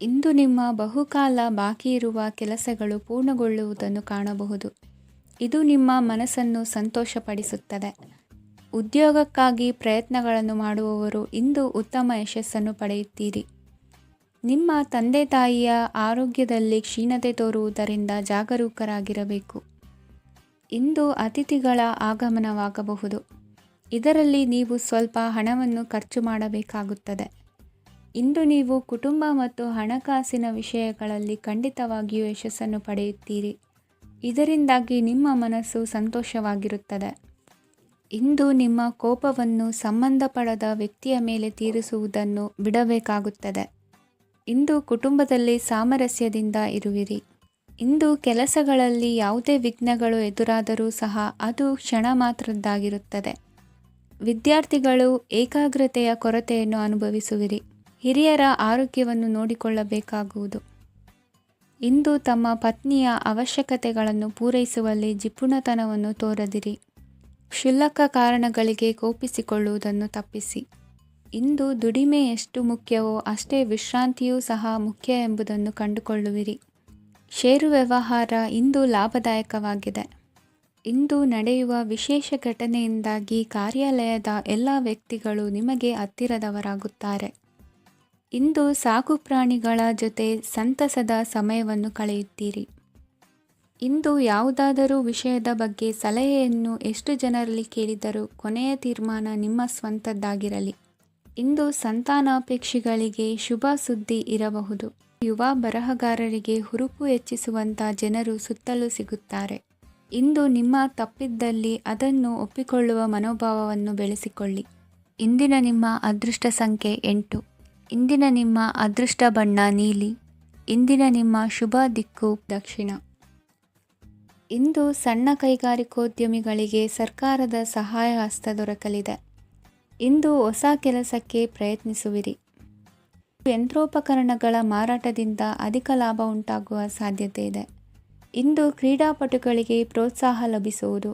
ಇಂದು ನಿಮ್ಮ ಬಹುಕಾಲ ಬಾಕಿ ಇರುವ ಕೆಲಸಗಳು ಪೂರ್ಣಗೊಳ್ಳುವುದನ್ನು ಕಾಣಬಹುದು. ಇದು ನಿಮ್ಮ ಮನಸ್ಸನ್ನು ಸಂತೋಷಪಡಿಸುತ್ತದೆ. ಉದ್ಯೋಗಕ್ಕಾಗಿ ಪ್ರಯತ್ನಗಳನ್ನು ಮಾಡುವವರು ಇಂದು ಉತ್ತಮ ಯಶಸ್ಸನ್ನು ಪಡೆಯುತ್ತೀರಿ. ನಿಮ್ಮ ತಂದೆ ತಾಯಿಯ ಆರೋಗ್ಯದಲ್ಲಿ ಕ್ಷೀಣತೆ ತೋರುವುದರಿಂದ ಜಾಗರೂಕರಾಗಿರಬೇಕು. ಇಂದು ಅತಿಥಿಗಳ ಆಗಮನವಾಗಬಹುದು. ಇದರಲ್ಲಿ ನೀವು ಸ್ವಲ್ಪ ಹಣವನ್ನು ಖರ್ಚು ಮಾಡಬೇಕಾಗುತ್ತದೆ. ಇಂದು ನೀವು ಕುಟುಂಬ ಮತ್ತು ಹಣಕಾಸಿನ ವಿಷಯಗಳಲ್ಲಿ ಖಂಡಿತವಾಗಿಯೂ ಯಶಸ್ಸನ್ನು ಪಡೆಯುತ್ತೀರಿ. ಇದರಿಂದಾಗಿ ನಿಮ್ಮ ಮನಸ್ಸು ಸಂತೋಷವಾಗಿರುತ್ತದೆ. ಇಂದು ನಿಮ್ಮ ಕೋಪವನ್ನು ಸಂಬಂಧಪಡದ ವ್ಯಕ್ತಿಯ ಮೇಲೆ ತೀರಿಸುವುದನ್ನು ಬಿಡಬೇಕಾಗುತ್ತದೆ. ಇಂದು ಕುಟುಂಬದಲ್ಲಿ ಸಾಮರಸ್ಯದಿಂದ ಇರುವಿರಿ. ಇಂದು ಕೆಲಸಗಳಲ್ಲಿ ಯಾವುದೇ ವಿಘ್ನಗಳು ಎದುರಾದರೂ ಸಹ ಅದು ಕ್ಷಣ ಮಾತ್ರದ್ದಾಗಿರುತ್ತದೆ. ವಿದ್ಯಾರ್ಥಿಗಳು ಏಕಾಗ್ರತೆಯ ಕೊರತೆಯನ್ನು ಅನುಭವಿಸುವಿರಿ. ಹಿರಿಯರ ಆರೋಗ್ಯವನ್ನು ನೋಡಿಕೊಳ್ಳಬೇಕಾಗುವುದು. ಇಂದು ತಮ್ಮ ಪತ್ನಿಯ ಅವಶ್ಯಕತೆಗಳನ್ನು ಪೂರೈಸುವಲ್ಲಿ ಜಿಪುಣತನವನ್ನು ತೋರದಿರಿ. ಕ್ಷುಲ್ಲಕ ಕಾರಣಗಳಿಗೆ ಕೋಪಿಸಿಕೊಳ್ಳುವುದನ್ನು ತಪ್ಪಿಸಿ. ಇಂದು ದುಡಿಮೆ ಎಷ್ಟು ಮುಖ್ಯವೋ ಅಷ್ಟೇ ವಿಶ್ರಾಂತಿಯೂ ಸಹ ಮುಖ್ಯ ಎಂಬುದನ್ನು ಕಂಡುಕೊಳ್ಳುವಿರಿ. ಷೇರು ವ್ಯವಹಾರ ಇಂದು ಲಾಭದಾಯಕವಾಗಿದೆ. ಇಂದು ನಡೆಯುವ ವಿಶೇಷ ಘಟನೆಯಿಂದಾಗಿ ಕಾರ್ಯಾಲಯದ ಎಲ್ಲ ವ್ಯಕ್ತಿಗಳು ನಿಮಗೆ ಹತ್ತಿರದವರಾಗುತ್ತಾರೆ. ಇಂದು ಸಾಕುಪ್ರಾಣಿಗಳ ಜೊತೆ ಸಂತಸದ ಸಮಯವನ್ನು ಕಳೆಯುತ್ತೀರಿ. ಇಂದು ಯಾವುದಾದರೂ ವಿಷಯದ ಬಗ್ಗೆ ಸಲಹೆಯನ್ನು ಎಷ್ಟು ಜನರಲ್ಲಿ ಕೇಳಿದರೂ ಕೊನೆಯ ತೀರ್ಮಾನ ನಿಮ್ಮ ಸ್ವಂತದ್ದಾಗಿರಲಿ. ಇಂದು ಸಂತಾನಾಪೇಕ್ಷಿಗಳಿಗೆ ಶುಭ ಸುದ್ದಿ ಇರಬಹುದು. ಯುವ ಬರಹಗಾರರಿಗೆ ಹುರುಪು ಹೆಚ್ಚಿಸುವಂಥ ಜನರು ಸುತ್ತಲೂ ಸಿಗುತ್ತಾರೆ. ಇಂದು ನಿಮ್ಮ ತಪ್ಪಿದ್ದಲ್ಲಿ ಅದನ್ನು ಒಪ್ಪಿಕೊಳ್ಳುವ ಮನೋಭಾವವನ್ನು ಬೆಳೆಸಿಕೊಳ್ಳಿ. ಇಂದಿನ ನಿಮ್ಮ ಅದೃಷ್ಟ ಸಂಖ್ಯೆ 8. ಇಂದಿನ ನಿಮ್ಮ ಅದೃಷ್ಟ ಬಣ್ಣ ನೀಲಿ. ಇಂದಿನ ನಿಮ್ಮ ಶುಭ ದಿಕ್ಕು ದಕ್ಷಿಣ. ಇಂದು ಸಣ್ಣ ಕೈಗಾರಿಕೋದ್ಯಮಿಗಳಿಗೆ ಸರ್ಕಾರದ ಸಹಾಯ ಹಸ್ತ ದೊರಕಲಿದೆ. ಇಂದು ಹೊಸ ಕೆಲಸಕ್ಕೆ ಪ್ರಯತ್ನಿಸುವಿರಿ. ಯಂತ್ರೋಪಕರಣಗಳ ಮಾರಾಟದಿಂದ ಅಧಿಕ ಲಾಭ ಉಂಟಾಗುವ ಸಾಧ್ಯತೆ ಇದೆ. ಇಂದು ಕ್ರೀಡಾಪಟುಗಳಿಗೆ ಪ್ರೋತ್ಸಾಹ ಲಭಿಸುವುದು.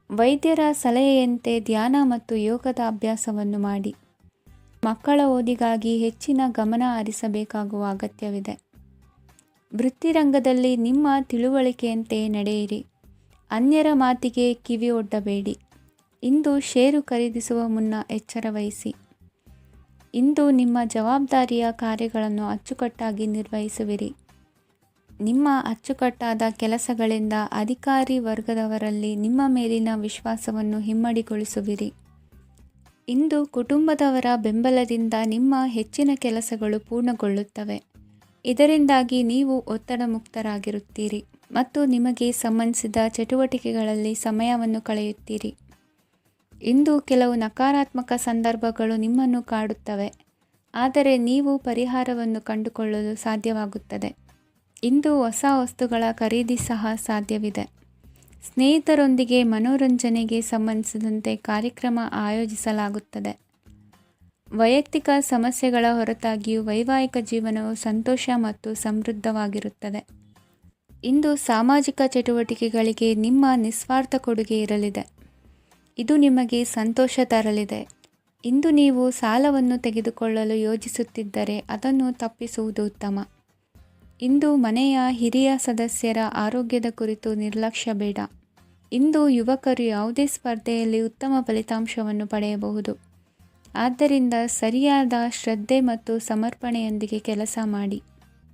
ವೈದ್ಯರ ಸಲಹೆಯಂತೆ ಧ್ಯಾನ ಮತ್ತು ಯೋಗದ ಅಭ್ಯಾಸವನ್ನು ಮಾಡಿ. ಮಕ್ಕಳ ಓದಿಗಾಗಿ ಹೆಚ್ಚಿನ ಗಮನ ಹರಿಸಬೇಕಾಗುವ ಅಗತ್ಯವಿದೆ. ವೃತ್ತಿರಂಗದಲ್ಲಿ ನಿಮ್ಮ ತಿಳುವಳಿಕೆಯಂತೆ ನಡೆಯಿರಿ. ಅನ್ಯರ ಮಾತಿಗೆ ಕಿವಿ ಒಡ್ಡಬೇಡಿ. ಇಂದು ಷೇರು ಖರೀದಿಸುವ ಮುನ್ನ ಎಚ್ಚರ ವಹಿಸಿ. ಇಂದು ನಿಮ್ಮ ಜವಾಬ್ದಾರಿಯ ಕಾರ್ಯಗಳನ್ನು ಅಚ್ಚುಕಟ್ಟಾಗಿ ನಿರ್ವಹಿಸುವಿರಿ. ನಿಮ್ಮ ಅಚ್ಚುಕಟ್ಟಾದ ಕೆಲಸಗಳಿಂದ ಅಧಿಕಾರಿ ವರ್ಗದವರಲ್ಲಿ ನಿಮ್ಮ ಮೇಲಿನ ವಿಶ್ವಾಸವನ್ನು ಇಮ್ಮಡಿಗೊಳಿಸುವಿರಿ. ಇಂದು ಕುಟುಂಬದವರ ಬೆಂಬಲದಿಂದ ನಿಮ್ಮ ಹೆಚ್ಚಿನ ಕೆಲಸಗಳು ಪೂರ್ಣಗೊಳ್ಳುತ್ತವೆ. ಇದರಿಂದಾಗಿ ನೀವು ಒತ್ತಡ ಮುಕ್ತರಾಗಿರುತ್ತೀರಿ ಮತ್ತು ನಿಮಗೆ ಸಂಬಂಧಿಸಿದ ಚಟುವಟಿಕೆಗಳಲ್ಲಿ ಸಮಯವನ್ನು ಕಳೆಯುತ್ತೀರಿ. ಇಂದು ಕೆಲವು ನಕಾರಾತ್ಮಕ ಸಂದರ್ಭಗಳು ನಿಮ್ಮನ್ನು ಕಾಡುತ್ತವೆ, ಆದರೆ ನೀವು ಪರಿಹಾರವನ್ನು ಕಂಡುಕೊಳ್ಳಲು ಸಾಧ್ಯವಾಗುತ್ತದೆ. ಇಂದು ಹೊಸ ವಸ್ತುಗಳ ಖರೀದಿ ಸಹ ಸಾಧ್ಯವಿದೆ. ಸ್ನೇಹಿತರೊಂದಿಗೆ ಮನೋರಂಜನೆಗೆ ಸಂಬಂಧಿಸಿದಂತೆ ಕಾರ್ಯಕ್ರಮ ಆಯೋಜಿಸಲಾಗುತ್ತದೆ. ವೈಯಕ್ತಿಕ ಸಮಸ್ಯೆಗಳ ಹೊರತಾಗಿಯೂ ವೈವಾಹಿಕ ಜೀವನವು ಸಂತೋಷ ಮತ್ತು ಸಮೃದ್ಧವಾಗಿರುತ್ತದೆ. ಇಂದು ಸಾಮಾಜಿಕ ಚಟುವಟಿಕೆಗಳಿಗೆ ನಿಮ್ಮ ನಿಸ್ವಾರ್ಥ ಕೊಡುಗೆ ಇರಲಿದೆ. ಇದು ನಿಮಗೆ ಸಂತೋಷ ತರಲಿದೆ. ಇಂದು ನೀವು ಸಾಲವನ್ನು ತೆಗೆದುಕೊಳ್ಳಲು ಯೋಜಿಸುತ್ತಿದ್ದರೆ ಅದನ್ನು ತಪ್ಪಿಸುವುದು ಉತ್ತಮ. ಇಂದು ಮನೆಯ ಹಿರಿಯ ಸದಸ್ಯರ ಆರೋಗ್ಯದ ಕುರಿತು ನಿರ್ಲಕ್ಷ್ಯ ಬೇಡ. ಇಂದು ಯುವಕರು ಯಾವುದೇ ಸ್ಪರ್ಧೆಯಲ್ಲಿ ಉತ್ತಮ ಫಲಿತಾಂಶವನ್ನು ಪಡೆಯಬಹುದು. ಆದ್ದರಿಂದ ಸರಿಯಾದ ಶ್ರದ್ಧೆ ಮತ್ತು ಸಮರ್ಪಣೆಯೊಂದಿಗೆ ಕೆಲಸ ಮಾಡಿ.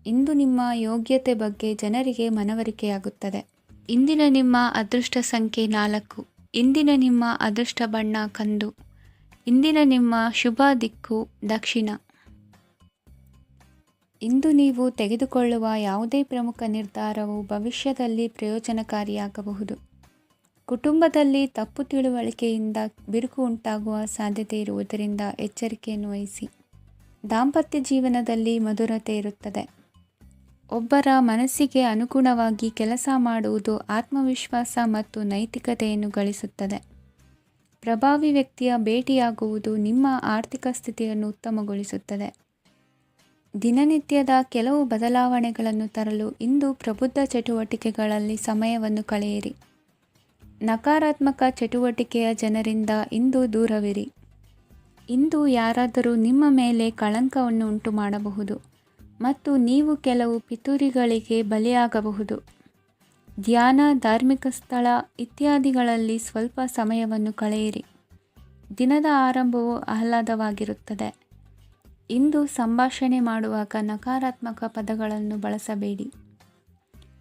ಇಂದು ನಿಮ್ಮ ಯೋಗ್ಯತೆ ಬಗ್ಗೆ ಜನರಿಗೆ ಮನವರಿಕೆಯಾಗುತ್ತದೆ. ಇಂದಿನ ನಿಮ್ಮ ಅದೃಷ್ಟ ಸಂಖ್ಯೆ 4. ಇಂದಿನ ನಿಮ್ಮ ಅದೃಷ್ಟ ಬಣ್ಣ ಕಂದು. ಇಂದಿನ ನಿಮ್ಮ ಶುಭ ದಿಕ್ಕು ದಕ್ಷಿಣ. ಇಂದು ನೀವು ತೆಗೆದುಕೊಳ್ಳುವ ಯಾವುದೇ ಪ್ರಮುಖ ನಿರ್ಧಾರವು ಭವಿಷ್ಯದಲ್ಲಿ ಪ್ರಯೋಜನಕಾರಿಯಾಗಬಹುದು. ಕುಟುಂಬದಲ್ಲಿ ತಪ್ಪು ತಿಳುವಳಿಕೆಯಿಂದ ಬಿರುಕು ಉಂಟಾಗುವ ಸಾಧ್ಯತೆ ಇರುವುದರಿಂದ ಎಚ್ಚರಿಕೆಯನ್ನು ವಹಿಸಿ. ದಾಂಪತ್ಯ ಜೀವನದಲ್ಲಿ ಮಧುರತೆ ಇರುತ್ತದೆ. ಒಬ್ಬರ ಮನಸ್ಸಿಗೆ ಅನುಗುಣವಾಗಿ ಕೆಲಸ ಮಾಡುವುದು ಆತ್ಮವಿಶ್ವಾಸ ಮತ್ತು ನೈತಿಕತೆಯನ್ನು ಗಳಿಸುತ್ತದೆ. ಪ್ರಭಾವಿ ವ್ಯಕ್ತಿಯ ಭೇಟಿಯಾಗುವುದು ನಿಮ್ಮ ಆರ್ಥಿಕ ಸ್ಥಿತಿಯನ್ನು ಉತ್ತಮಗೊಳಿಸುತ್ತದೆ. ದಿನನಿತ್ಯದ ಕೆಲವು ಬದಲಾವಣೆಗಳನ್ನು ತರಲು ಇಂದು ಪ್ರಬುದ್ಧ ಚಟುವಟಿಕೆಗಳಲ್ಲಿ ಸಮಯವನ್ನು ಕಳೆಯಿರಿ. ನಕಾರಾತ್ಮಕ ಚಟುವಟಿಕೆಯ ಜನರಿಂದ ಇಂದು ದೂರವಿರಿ. ಇಂದು ಯಾರಾದರೂ ನಿಮ್ಮ ಮೇಲೆ ಕಳಂಕವನ್ನು ಉಂಟು ಮಾಡಬಹುದು. ಮತ್ತು ನೀವು ಕೆಲವು ಪಿತೂರಿಗಳಿಗೆ ಬಲಿಯಾಗಬಹುದು. ಧ್ಯಾನ, ಧಾರ್ಮಿಕ ಸ್ಥಳ ಇತ್ಯಾದಿಗಳಲ್ಲಿ ಸ್ವಲ್ಪ ಸಮಯವನ್ನು ಕಳೆಯಿರಿ. ದಿನದ ಆರಂಭವು ಆಹ್ಲಾದವಾಗಿರುತ್ತದೆ. ಇಂದು ಸಂಭಾಷಣೆ ಮಾಡುವಾಗ ನಕಾರಾತ್ಮಕ ಪದಗಳನ್ನು ಬಳಸಬೇಡಿ.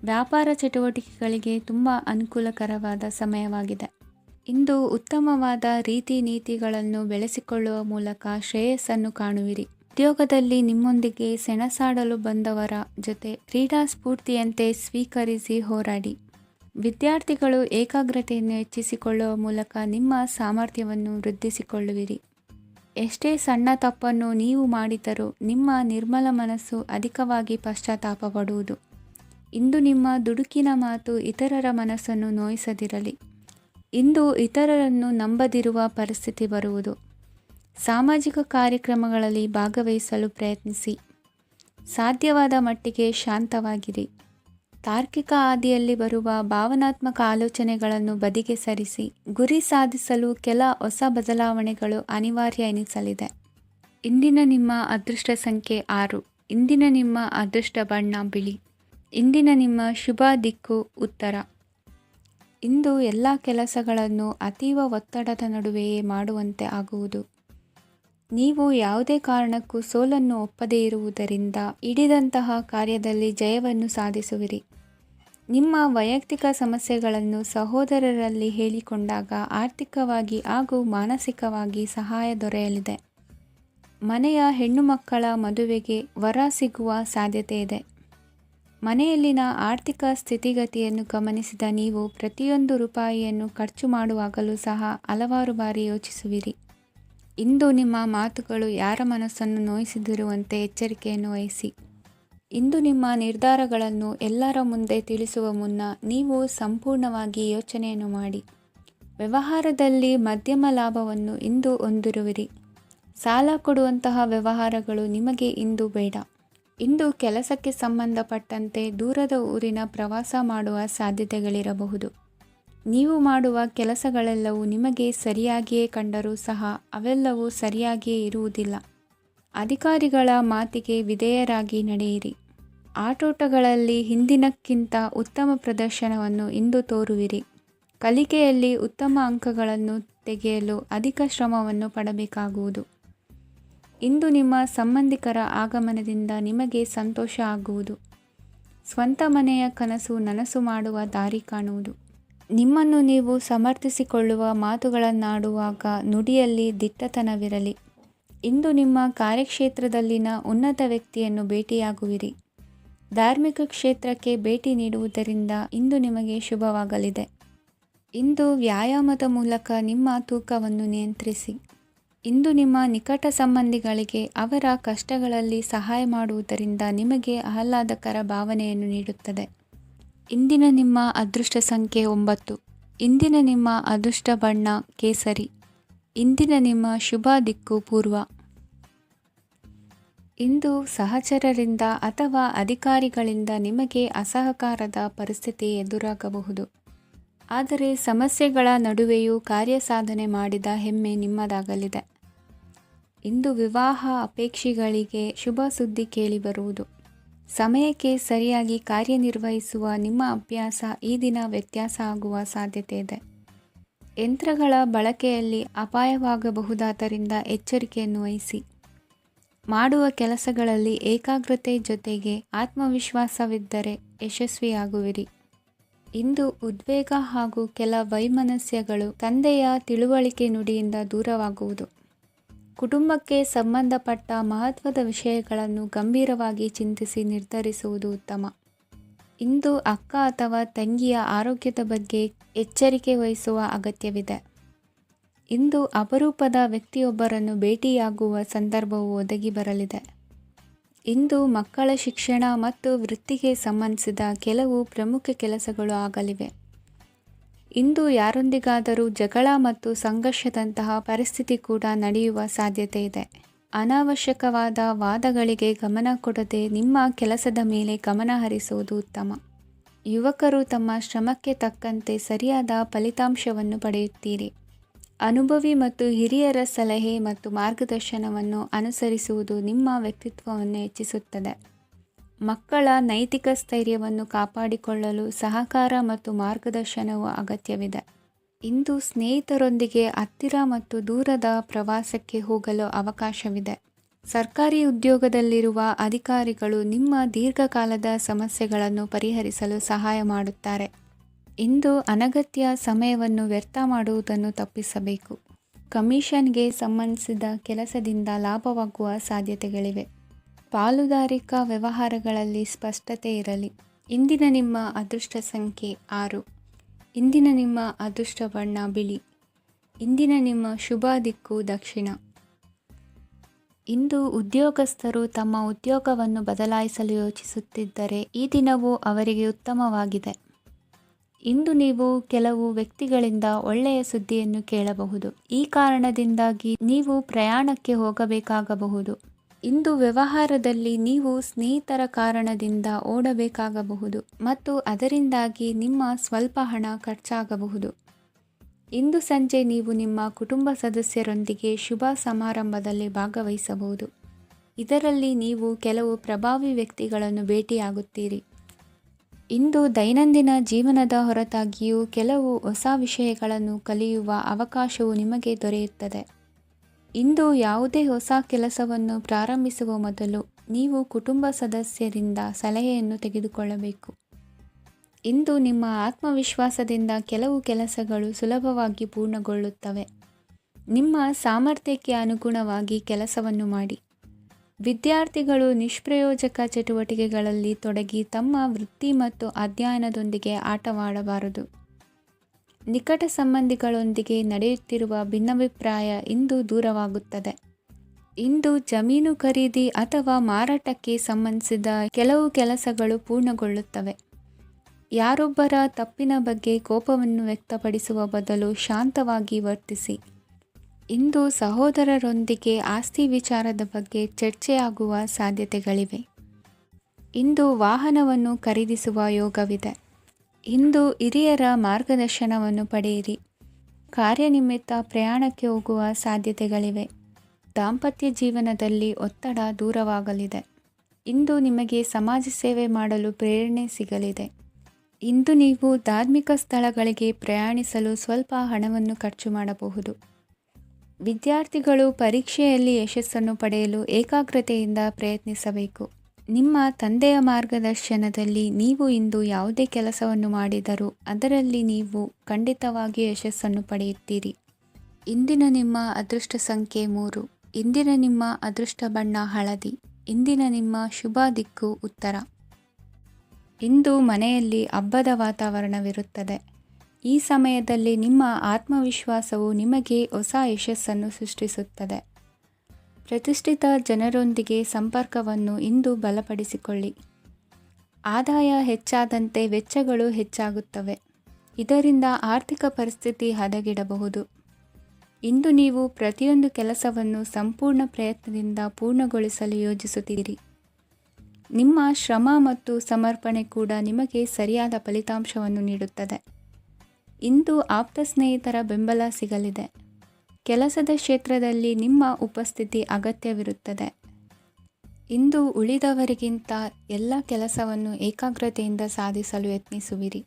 ವ್ಯಾಪಾರ ಚಟುವಟಿಕೆಗಳಿಗೆ ತುಂಬ ಅನುಕೂಲಕರವಾದ ಸಮಯವಾಗಿದೆ. ಇಂದು ಉತ್ತಮವಾದ ರೀತಿ ನೀತಿಗಳನ್ನು ಬೆಳೆಸಿಕೊಳ್ಳುವ ಮೂಲಕ ಶ್ರೇಯಸ್ಸನ್ನು ಕಾಣುವಿರಿ. ಉದ್ಯೋಗದಲ್ಲಿ ನಿಮ್ಮೊಂದಿಗೆ ಸೆಣಸಾಡಲು ಬಂದವರ ಜೊತೆ ಕ್ರೀಡಾ ಸ್ಫೂರ್ತಿಯಂತೆ ಸ್ವೀಕರಿಸಿ ಹೋರಾಡಿ. ವಿದ್ಯಾರ್ಥಿಗಳು ಏಕಾಗ್ರತೆಯನ್ನು ಹೆಚ್ಚಿಸಿಕೊಳ್ಳುವ ಮೂಲಕ ನಿಮ್ಮ ಸಾಮರ್ಥ್ಯವನ್ನು ವೃದ್ಧಿಸಿಕೊಳ್ಳುವಿರಿ. ಎಷ್ಟೇ ಸಣ್ಣ ತಪ್ಪನ್ನು ನೀವು ಮಾಡಿದರೂ ನಿಮ್ಮ ನಿರ್ಮಲ ಮನಸ್ಸು ಅಧಿಕವಾಗಿ ಪಶ್ಚಾತ್ತಾಪ ಪಡುವುದು. ಇಂದು ನಿಮ್ಮ ದುಡುಕಿನ ಮಾತು ಇತರರ ಮನಸ್ಸನ್ನು ನೋಯಿಸದಿರಲಿ. ಇಂದು ಇತರರನ್ನು ನಂಬದಿರುವ ಪರಿಸ್ಥಿತಿ ಬರುವುದು. ಸಾಮಾಜಿಕ ಕಾರ್ಯಕ್ರಮಗಳಲ್ಲಿ ಭಾಗವಹಿಸಲು ಪ್ರಯತ್ನಿಸಿ. ಸಾಧ್ಯವಾದ ಮಟ್ಟಿಗೆ ಶಾಂತವಾಗಿರಿ. ತಾರ್ಕಿಕ ಹಾದಿಯಲ್ಲಿ ಬರುವ ಭಾವನಾತ್ಮಕ ಆಲೋಚನೆಗಳನ್ನು ಬದಿಗೆ ಸರಿಸಿ. ಗುರಿ ಸಾಧಿಸಲು ಕೆಲ ಹೊಸ ಬದಲಾವಣೆಗಳು ಅನಿವಾರ್ಯ ಎನಿಸಲಿದೆ. ಇಂದಿನ ನಿಮ್ಮ ಅದೃಷ್ಟ ಸಂಖ್ಯೆ 6. ಇಂದಿನ ನಿಮ್ಮ ಅದೃಷ್ಟ ಬಣ್ಣ ಬಿಳಿ. ಇಂದಿನ ನಿಮ್ಮ ಶುಭ ದಿಕ್ಕು ಉತ್ತರ. ಇಂದು ಎಲ್ಲ ಕೆಲಸಗಳನ್ನು ಅತೀವ ಒತ್ತಡದ ನಡುವೆಯೇ ಮಾಡುವಂತೆ ಆಗುವುದು. ನೀವು ಯಾವುದೇ ಕಾರಣಕ್ಕೂ ಸೋಲನ್ನು ಒಪ್ಪದೇ ಇರುವುದರಿಂದ ಹಿಡಿದಂತಹ ಕಾರ್ಯದಲ್ಲಿ ಜಯವನ್ನು ಸಾಧಿಸುವಿರಿ. ನಿಮ್ಮ ವೈಯಕ್ತಿಕ ಸಮಸ್ಯೆಗಳನ್ನು ಸಹೋದರರಲ್ಲಿ ಹೇಳಿಕೊಂಡಾಗ ಆರ್ಥಿಕವಾಗಿ ಹಾಗೂ ಮಾನಸಿಕವಾಗಿ ಸಹಾಯ ದೊರೆಯಲಿದೆ. ಮನೆಯ ಹೆಣ್ಣು ಮಕ್ಕಳ ಮದುವೆಗೆ ವರ ಸಿಗುವ ಸಾಧ್ಯತೆ ಇದೆ. ಮನೆಯಲ್ಲಿನ ಆರ್ಥಿಕ ಸ್ಥಿತಿಗತಿಯನ್ನು ಗಮನಿಸಿದ ನೀವು ಪ್ರತಿಯೊಂದು ರೂಪಾಯಿಯನ್ನು ಖರ್ಚು ಮಾಡುವಾಗಲೂ ಸಹ ಹಲವಾರು ಬಾರಿ ಯೋಚಿಸುವಿರಿ. ಇಂದು ನಿಮ್ಮ ಮಾತುಗಳು ಯಾರ ಮನಸ್ಸನ್ನು ನೋಯಿಸದಿರುವಂತೆ ಎಚ್ಚರಿಕೆಯನ್ನು ವಹಿಸಿ. ಇಂದು ನಿಮ್ಮ ನಿರ್ಧಾರಗಳನ್ನು ಎಲ್ಲರ ಮುಂದೆ ತಿಳಿಸುವ ಮುನ್ನ ನೀವು ಸಂಪೂರ್ಣವಾಗಿ ಯೋಚನೆಯನ್ನು ಮಾಡಿ. ವ್ಯವಹಾರದಲ್ಲಿ ಮಧ್ಯಮ ಲಾಭವನ್ನು ಇಂದು ಹೊಂದಿರುವಿರಿ. ಸಾಲ ಕೊಡುವಂತಹ ವ್ಯವಹಾರಗಳು ನಿಮಗೆ ಇಂದು ಬೇಡ. ಇಂದು ಕೆಲಸಕ್ಕೆ ಸಂಬಂಧಪಟ್ಟಂತೆ ದೂರದ ಊರಿನ ಪ್ರವಾಸ ಮಾಡುವ ಸಾಧ್ಯತೆಗಳಿರಬಹುದು. ನೀವು ಮಾಡುವ ಕೆಲಸಗಳೆಲ್ಲವೂ ನಿಮಗೆ ಸರಿಯಾಗಿಯೇ ಕಂಡರೂ ಸಹ ಅವೆಲ್ಲವೂ ಸರಿಯಾಗಿಯೇ ಇರುವುದಿಲ್ಲ. ಅಧಿಕಾರಿಗಳ ಮಾತಿಗೆ ವಿಧೇಯರಾಗಿ ನಡೆಯಿರಿ. ಆಟೋಟಗಳಲ್ಲಿ ಹಿಂದಿನಕ್ಕಿಂತ ಉತ್ತಮ ಪ್ರದರ್ಶನವನ್ನು ಇಂದು ತೋರುವಿರಿ. ಕಲಿಕೆಯಲ್ಲಿ ಉತ್ತಮ ಅಂಕಗಳನ್ನು ತೆಗೆಯಲು ಅಧಿಕ ಶ್ರಮವನ್ನು ಪಡಬೇಕಾಗುವುದು. ಇಂದು ನಿಮ್ಮ ಸಂಬಂಧಿಕರ ಆಗಮನದಿಂದ ನಿಮಗೆ ಸಂತೋಷ ಆಗುವುದು. ಸ್ವಂತ ಮನೆಯ ಕನಸು ನನಸು ಮಾಡುವ ದಾರಿ ಕಾಣುವುದು. ನಿಮ್ಮನ್ನು ನೀವು ಸಮರ್ಥಿಸಿಕೊಳ್ಳುವ ಮಾತುಗಳನ್ನಾಡುವಾಗ ನುಡಿಯಲ್ಲಿ ದಿಟ್ಟತನವಿರಲಿ. ಇಂದು ನಿಮ್ಮ ಕಾರ್ಯಕ್ಷೇತ್ರದಲ್ಲಿನ ಉನ್ನತ ವ್ಯಕ್ತಿಯನ್ನು ಭೇಟಿಯಾಗುವಿರಿ. ಧಾರ್ಮಿಕ ಕ್ಷೇತ್ರಕ್ಕೆ ಭೇಟಿ ನೀಡುವುದರಿಂದ ಇಂದು ನಿಮಗೆ ಶುಭವಾಗಲಿದೆ. ಇಂದು ವ್ಯಾಯಾಮದ ಮೂಲಕ ನಿಮ್ಮ ತೂಕವನ್ನು ನಿಯಂತ್ರಿಸಿ. ಇಂದು ನಿಮ್ಮ ನಿಕಟ ಸಂಬಂಧಿಗಳಿಗೆ ಅವರ ಕಷ್ಟಗಳಲ್ಲಿ ಸಹಾಯ ಮಾಡುವುದರಿಂದ ನಿಮಗೆ ಆಹ್ಲಾದಕರ ಭಾವನೆಯನ್ನು ನೀಡುತ್ತದೆ. ಇಂದಿನ ನಿಮ್ಮ ಅದೃಷ್ಟ ಸಂಖ್ಯೆ 9. ಇಂದಿನ ನಿಮ್ಮ ಅದೃಷ್ಟ ಬಣ್ಣ ಕೇಸರಿ. ಇಂದಿನ ನಿಮ್ಮ ಶುಭ ದಿಕ್ಕು ಪೂರ್ವ. ಇಂದು ಸಹಚರರಿಂದ ಅಥವಾ ಅಧಿಕಾರಿಗಳಿಂದ ನಿಮಗೆ ಅಸಹಕಾರದ ಪರಿಸ್ಥಿತಿ ಎದುರಾಗಬಹುದು. ಆದರೆ ಸಮಸ್ಯೆಗಳ ನಡುವೆಯೂ ಕಾರ್ಯಸಾಧನೆ ಮಾಡಿದ ಹೆಮ್ಮೆ ನಿಮ್ಮದಾಗಲಿದೆ. ಇಂದು ವಿವಾಹ ಅಪೇಕ್ಷಿಗಳಿಗೆ ಶುಭ ಸುದ್ದಿ ಕೇಳಿಬರುವುದು. ಸಮಯಕ್ಕೆ ಸರಿಯಾಗಿ ಕಾರ್ಯನಿರ್ವಹಿಸುವ ನಿಮ್ಮ ಅಭ್ಯಾಸ ಈ ದಿನ ವ್ಯತ್ಯಾಸ ಆಗುವ ಸಾಧ್ಯತೆ ಇದೆ. ಯಂತ್ರಗಳ ಬಳಕೆಯಲ್ಲಿ ಅಪಾಯವಾಗಬಹುದಾದ್ದರಿಂದ ಎಚ್ಚರಿಕೆಯನ್ನು ವಹಿಸಿ. ಮಾಡುವ ಕೆಲಸಗಳಲ್ಲಿ ಏಕಾಗ್ರತೆ ಜೊತೆಗೆ ಆತ್ಮವಿಶ್ವಾಸವಿದ್ದರೆ ಯಶಸ್ವಿಯಾಗುವಿರಿ. ಇಂದು ಉದ್ವೇಗ ಹಾಗೂ ಕೆಲ ವೈಮನಸ್ಯಗಳು ತಂದೆಯ ತಿಳುವಳಿಕೆ ನುಡಿಯಿಂದ ದೂರವಾಗುವುದು. ಕುಟುಂಬಕ್ಕೆ ಸಂಬಂಧಪಟ್ಟ ಮಹತ್ವದ ವಿಷಯಗಳನ್ನು ಗಂಭೀರವಾಗಿ ಚಿಂತಿಸಿ ನಿರ್ಧರಿಸುವುದು ಉತ್ತಮ. ಇಂದು ಅಕ್ಕ ಅಥವಾ ತಂಗಿಯ ಆರೋಗ್ಯದ ಬಗ್ಗೆ ಎಚ್ಚರಿಕೆ ವಹಿಸುವ ಅಗತ್ಯವಿದೆ. ಇಂದು ಅಪರೂಪದ ವ್ಯಕ್ತಿಯೊಬ್ಬರನ್ನು ಭೇಟಿಯಾಗುವ ಸಂದರ್ಭವು ಒದಗಿ ಬರಲಿದೆ. ಇಂದು ಮಕ್ಕಳ ಶಿಕ್ಷಣ ಮತ್ತು ವೃತ್ತಿಗೆ ಸಂಬಂಧಿಸಿದ ಕೆಲವು ಪ್ರಮುಖ ಕೆಲಸಗಳು ಆಗಲಿವೆ. ಇಂದು ಯಾರೊಂದಿಗಾದರೂ ಜಗಳ ಮತ್ತು ಸಂಘರ್ಷದಂತಹ ಪರಿಸ್ಥಿತಿ ಕೂಡ ನಡೆಯುವ ಸಾಧ್ಯತೆ ಇದೆ. ಅನಾವಶ್ಯಕವಾದ ವಾದಗಳಿಗೆ ಗಮನ ಕೊಡದೆ ನಿಮ್ಮ ಕೆಲಸದ ಮೇಲೆ ಗಮನ ಹರಿಸುವುದು ಉತ್ತಮ. ಯುವಕರು ತಮ್ಮ ಶ್ರಮಕ್ಕೆ ತಕ್ಕಂತೆ ಸರಿಯಾದ ಫಲಿತಾಂಶವನ್ನು ಪಡೆಯುತ್ತೀರಿ. ಅನುಭವಿ ಮತ್ತು ಹಿರಿಯರ ಸಲಹೆ ಮತ್ತು ಮಾರ್ಗದರ್ಶನವನ್ನು ಅನುಸರಿಸುವುದು ನಿಮ್ಮ ವ್ಯಕ್ತಿತ್ವವನ್ನು ಹೆಚ್ಚಿಸುತ್ತದೆ. ಮಕ್ಕಳ ನೈತಿಕ ಸ್ಥೈರ್ಯವನ್ನು ಕಾಪಾಡಿಕೊಳ್ಳಲು ಸಹಕಾರ ಮತ್ತು ಮಾರ್ಗದರ್ಶನವು ಅಗತ್ಯವಿದೆ. ಇಂದು ಸ್ನೇಹಿತರೊಂದಿಗೆ ಹತ್ತಿರ ಮತ್ತು ದೂರದ ಪ್ರವಾಸಕ್ಕೆ ಹೋಗಲು ಅವಕಾಶವಿದೆ. ಸರ್ಕಾರಿ ಉದ್ಯೋಗದಲ್ಲಿರುವ ಅಧಿಕಾರಿಗಳು ನಿಮ್ಮ ದೀರ್ಘಕಾಲದ ಸಮಸ್ಯೆಗಳನ್ನು ಪರಿಹರಿಸಲು ಸಹಾಯ ಮಾಡುತ್ತಾರೆ. ಇಂದು ಅನಗತ್ಯ ಸಮಯವನ್ನು ವ್ಯರ್ಥ ಮಾಡುವುದನ್ನು ತಪ್ಪಿಸಬೇಕು. ಕಮಿಷನ್ಗೆ ಸಂಬಂಧಿಸಿದ ಕೆಲಸದಿಂದ ಲಾಭವಾಗುವ ಸಾಧ್ಯತೆಗಳಿವೆ. ಪಾಲುದಾರಿಕಾ ವ್ಯವಹಾರಗಳಲ್ಲಿ ಸ್ಪಷ್ಟತೆ ಇರಲಿ. ಇಂದಿನ ನಿಮ್ಮ ಅದೃಷ್ಟ ಸಂಖ್ಯೆ 6. ಇಂದಿನ ನಿಮ್ಮ ಅದೃಷ್ಟ ಬಣ್ಣ ಬಿಳಿ. ಇಂದಿನ ನಿಮ್ಮ ಶುಭ ದಿಕ್ಕು ದಕ್ಷಿಣ. ಇಂದು ಉದ್ಯೋಗಸ್ಥರು ತಮ್ಮ ಉದ್ಯೋಗವನ್ನು ಬದಲಾಯಿಸಲು ಯೋಚಿಸುತ್ತಿದ್ದರೆ ಈ ದಿನವೂ ಅವರಿಗೆ ಉತ್ತಮವಾಗಿದೆ. ಇಂದು ನೀವು ಕೆಲವು ವ್ಯಕ್ತಿಗಳಿಂದ ಒಳ್ಳೆಯ ಸುದ್ದಿಯನ್ನು ಕೇಳಬಹುದು. ಈ ಕಾರಣದಿಂದಾಗಿ ನೀವು ಪ್ರಯಾಣಕ್ಕೆ ಹೋಗಬೇಕಾಗಬಹುದು. ಇಂದು ವ್ಯವಹಾರದಲ್ಲಿ ನೀವು ಸ್ನೇಹಿತರ ಕಾರಣದಿಂದ ಓಡಬೇಕಾಗಬಹುದು ಮತ್ತು ಅದರಿಂದಾಗಿ ನಿಮ್ಮ ಸ್ವಲ್ಪ ಹಣ ಖರ್ಚಾಗಬಹುದು. ಇಂದು ಸಂಜೆ ನೀವು ನಿಮ್ಮ ಕುಟುಂಬ ಸದಸ್ಯರೊಂದಿಗೆ ಶುಭ ಸಮಾರಂಭದಲ್ಲಿ ಭಾಗವಹಿಸಬಹುದು. ಇದರಲ್ಲಿ ನೀವು ಕೆಲವು ಪ್ರಭಾವಿ ವ್ಯಕ್ತಿಗಳನ್ನು ಭೇಟಿಯಾಗುತ್ತೀರಿ. ಇಂದು ದೈನಂದಿನ ಜೀವನದ ಹೊರತಾಗಿಯೂ ಕೆಲವು ಹೊಸ ವಿಷಯಗಳನ್ನು ಕಲಿಯುವ ಅವಕಾಶವು ನಿಮಗೆ ದೊರೆಯುತ್ತದೆ. ಇಂದು ಯಾವುದೇ ಹೊಸ ಕೆಲಸವನ್ನು ಪ್ರಾರಂಭಿಸುವ ಮೊದಲು ನೀವು ಕುಟುಂಬ ಸದಸ್ಯರಿಂದ ಸಲಹೆಯನ್ನು ತೆಗೆದುಕೊಳ್ಳಬೇಕು. ಇಂದು ನಿಮ್ಮ ಆತ್ಮವಿಶ್ವಾಸದಿಂದ ಕೆಲವು ಕೆಲಸಗಳು ಸುಲಭವಾಗಿ ಪೂರ್ಣಗೊಳ್ಳುತ್ತವೆ. ನಿಮ್ಮ ಸಾಮರ್ಥ್ಯಕ್ಕೆ ಅನುಗುಣವಾಗಿ ಕೆಲಸವನ್ನು ಮಾಡಿ. ವಿದ್ಯಾರ್ಥಿಗಳು ನಿಷ್ಪ್ರಯೋಜಕ ಚಟುವಟಿಕೆಗಳಲ್ಲಿ ತೊಡಗಿ ತಮ್ಮ ವೃತ್ತಿ ಮತ್ತು ಅಧ್ಯಯನದೊಂದಿಗೆ ಆಟವಾಡಬಾರದು. ನಿಕಟ ಸಂಬಂಧಿಗಳೊಂದಿಗೆ ನಡೆಯುತ್ತಿರುವ ಭಿನ್ನಾಭಿಪ್ರಾಯ ಇಂದು ದೂರವಾಗುತ್ತದೆ. ಇಂದು ಜಮೀನು ಖರೀದಿ ಅಥವಾ ಮಾರಾಟಕ್ಕೆ ಸಂಬಂಧಿಸಿದ ಕೆಲವು ಕೆಲಸಗಳು ಪೂರ್ಣಗೊಳ್ಳುತ್ತವೆ. ಯಾರೊಬ್ಬರ ತಪ್ಪಿನ ಬಗ್ಗೆ ಕೋಪವನ್ನು ವ್ಯಕ್ತಪಡಿಸುವ ಬದಲು ಶಾಂತವಾಗಿ ವರ್ತಿಸಿ. ಇಂದು ಸಹೋದರರೊಂದಿಗೆ ಆಸ್ತಿ ವಿಚಾರದ ಬಗ್ಗೆ ಚರ್ಚೆಯಾಗುವ ಸಾಧ್ಯತೆಗಳಿವೆ. ಇಂದು ವಾಹನವನ್ನು ಖರೀದಿಸುವ ಯೋಗವಿದೆ. ಇಂದು ಹಿರಿಯರ ಮಾರ್ಗದರ್ಶನವನ್ನು ಪಡೆಯಿರಿ. ಕಾರ್ಯನಿಮಿತ್ತ ಪ್ರಯಾಣಕ್ಕೆ ಹೋಗುವ ಸಾಧ್ಯತೆಗಳಿವೆ. ದಾಂಪತ್ಯ ಜೀವನದಲ್ಲಿ ಒತ್ತಡ ದೂರವಾಗಲಿದೆ. ಇಂದು ನಿಮಗೆ ಸಮಾಜ ಸೇವೆ ಮಾಡಲು ಪ್ರೇರಣೆ ಸಿಗಲಿದೆ. ಇಂದು ನೀವು ಧಾರ್ಮಿಕ ಸ್ಥಳಗಳಿಗೆ ಪ್ರಯಾಣಿಸಲು ಸ್ವಲ್ಪ ಹಣವನ್ನು ಖರ್ಚು ಮಾಡಬಹುದು. ವಿದ್ಯಾರ್ಥಿಗಳು ಪರೀಕ್ಷೆಯಲ್ಲಿ ಯಶಸ್ಸನ್ನು ಪಡೆಯಲು ಏಕಾಗ್ರತೆಯಿಂದ ಪ್ರಯತ್ನಿಸಬೇಕು. ನಿಮ್ಮ ತಂದೆಯ ಮಾರ್ಗದರ್ಶನದಲ್ಲಿ ನೀವು ಇಂದು ಯಾವುದೇ ಕೆಲಸವನ್ನು ಮಾಡಿದರೂ ಅದರಲ್ಲಿ ನೀವು ಖಂಡಿತವಾಗಿ ಯಶಸ್ಸನ್ನು ಪಡೆಯುತ್ತೀರಿ. ಇಂದಿನ ನಿಮ್ಮ ಅದೃಷ್ಟ ಸಂಖ್ಯೆ 3. ಇಂದಿನ ನಿಮ್ಮ ಅದೃಷ್ಟ ಬಣ್ಣ ಹಳದಿ. ಇಂದಿನ ನಿಮ್ಮ ಶುಭ ದಿಕ್ಕು ಉತ್ತರ. ಇಂದು ಮನೆಯಲ್ಲಿ ಹಬ್ಬದ ವಾತಾವರಣವಿರುತ್ತದೆ. ಈ ಸಮಯದಲ್ಲಿ ನಿಮ್ಮ ಆತ್ಮವಿಶ್ವಾಸವು ನಿಮಗೆ ಹೊಸ ಯಶಸ್ಸನ್ನು ಸೃಷ್ಟಿಸುತ್ತದೆ. ಪ್ರತಿಷ್ಠಿತ ಜನರೊಂದಿಗೆ ಸಂಪರ್ಕವನ್ನು ಇಂದು ಬಲಪಡಿಸಿಕೊಳ್ಳಿ. ಆದಾಯ ಹೆಚ್ಚಾದಂತೆ ವೆಚ್ಚಗಳು ಹೆಚ್ಚಾಗುತ್ತವೆ. ಇದರಿಂದ ಆರ್ಥಿಕ ಪರಿಸ್ಥಿತಿ ಹದಗೆಡಬಹುದು. ಇಂದು ನೀವು ಪ್ರತಿಯೊಂದು ಕೆಲಸವನ್ನು ಸಂಪೂರ್ಣ ಪ್ರಯತ್ನದಿಂದ ಪೂರ್ಣಗೊಳಿಸಲು ಯೋಜಿಸುತ್ತೀರಿ. ನಿಮ್ಮ ಶ್ರಮ ಮತ್ತು ಸಮರ್ಪಣೆ ಕೂಡ ನಿಮಗೆ ಸರಿಯಾದ ಫಲಿತಾಂಶವನ್ನು ನೀಡುತ್ತದೆ. ಇಂದು ಆಪ್ತ ಸ್ನೇಹಿತರ ಬೆಂಬಲ ಸಿಗಲಿದೆ. ಕೆಲಸದ ಕ್ಷೇತ್ರದಲ್ಲಿ ನಿಮ್ಮ ಉಪಸ್ಥಿತಿ ಅಗತ್ಯವಿರುತ್ತದೆ. ಇಂದು ಉಳಿದವರಿಗಿಂತ ಎಲ್ಲ ಕೆಲಸವನ್ನು ಏಕಾಗ್ರತೆಯಿಂದ ಸಾಧಿಸಲು ಯತ್ನಿಸುವಿರಿ.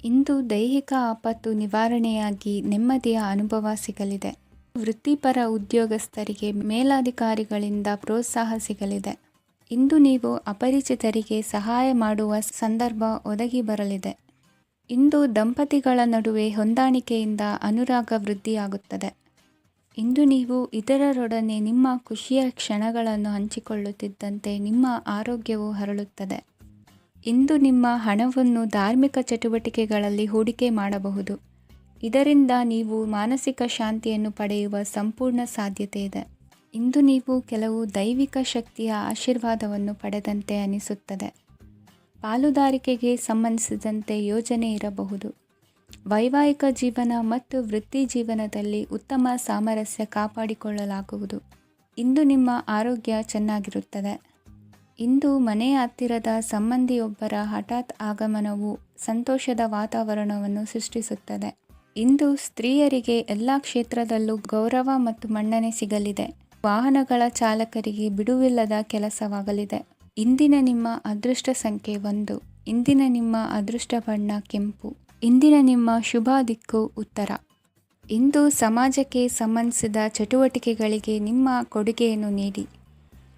ಇಂದು ದೈಹಿಕ ಆಪತ್ತು ನಿವಾರಣೆಯಾಗಿ ನೆಮ್ಮದಿಯ ಅನುಭವ ಸಿಗಲಿದೆ. ವೃತ್ತಿಪರ ಉದ್ಯೋಗಸ್ಥರಿಗೆ ಮೇಲಾಧಿಕಾರಿಗಳಿಂದ ಪ್ರೋತ್ಸಾಹ ಸಿಗಲಿದೆ. ಇಂದು ನೀವು ಅಪರಿಚಿತರಿಗೆ ಸಹಾಯ ಮಾಡುವ ಸಂದರ್ಭ ಒದಗಿ ಬರಲಿದೆ. ಇಂದು ದಂಪತಿಗಳ ನಡುವೆ ಹೊಂದಾಣಿಕೆಯಿಂದ ಅನುರಾಗ ವೃದ್ಧಿಯಾಗುತ್ತದೆ. ಇಂದು ನೀವು ಇತರರೊಡನೆ ನಿಮ್ಮ ಖುಷಿಯ ಕ್ಷಣಗಳನ್ನು ಹಂಚಿಕೊಳ್ಳುತ್ತಿದ್ದಂತೆ ನಿಮ್ಮ ಆರೋಗ್ಯವು ಹರಳುತ್ತದೆ. ಇಂದು ನಿಮ್ಮ ಹಣವನ್ನು ಧಾರ್ಮಿಕ ಚಟುವಟಿಕೆಗಳಲ್ಲಿ ಹೂಡಿಕೆ ಮಾಡಬಹುದು. ಇದರಿಂದ ನೀವು ಮಾನಸಿಕ ಶಾಂತಿಯನ್ನು ಪಡೆಯುವ ಸಂಪೂರ್ಣ ಸಾಧ್ಯತೆ ಇದೆ. ಇಂದು ನೀವು ಕೆಲವು ದೈವಿಕ ಶಕ್ತಿಯ ಆಶೀರ್ವಾದವನ್ನು ಪಡೆದಂತೆ ಅನಿಸುತ್ತದೆ. ಪಾಲುದಾರಿಕೆಗೆ ಸಂಬಂಧಿಸಿದಂತೆ ಯೋಜನೆ ಇರಬಹುದು. ವೈವಾಹಿಕ ಜೀವನ ಮತ್ತು ವೃತ್ತಿ ಜೀವನದಲ್ಲಿ ಉತ್ತಮ ಸಾಮರಸ್ಯ ಕಾಪಾಡಿಕೊಳ್ಳಲಾಗುವುದು. ಇಂದು ನಿಮ್ಮ ಆರೋಗ್ಯ ಚೆನ್ನಾಗಿರುತ್ತದೆ. ಇಂದು ಮನೆಯ ಹತ್ತಿರದ ಸಂಬಂಧಿಯೊಬ್ಬರ ಹಠಾತ್ ಆಗಮನವು ಸಂತೋಷದ ವಾತಾವರಣವನ್ನು ಸೃಷ್ಟಿಸುತ್ತದೆ. ಇಂದು ಸ್ತ್ರೀಯರಿಗೆ ಎಲ್ಲ ಕ್ಷೇತ್ರದಲ್ಲೂ ಗೌರವ ಮತ್ತು ಮನ್ನಣೆ ಸಿಗಲಿದೆ. ವಾಹನಗಳ ಚಾಲಕರಿಗೆ ಬಿಡುವಿಲ್ಲದ ಕೆಲಸವಾಗಲಿದೆ. ಇಂದಿನ ನಿಮ್ಮ ಅದೃಷ್ಟ ಸಂಖ್ಯೆ 1. ಇಂದಿನ ನಿಮ್ಮ ಅದೃಷ್ಟ ಬಣ್ಣ ಕೆಂಪು. ಇಂದಿನ ನಿಮ್ಮ ಶುಭ ದಿಕ್ಕು ಉತ್ತರ. ಇಂದು ಸಮಾಜಕ್ಕೆ ಸಂಬಂಧಿಸಿದ ಚಟುವಟಿಕೆಗಳಿಗೆ ನಿಮ್ಮ ಕೊಡುಗೆಯನ್ನು ನೀಡಿ.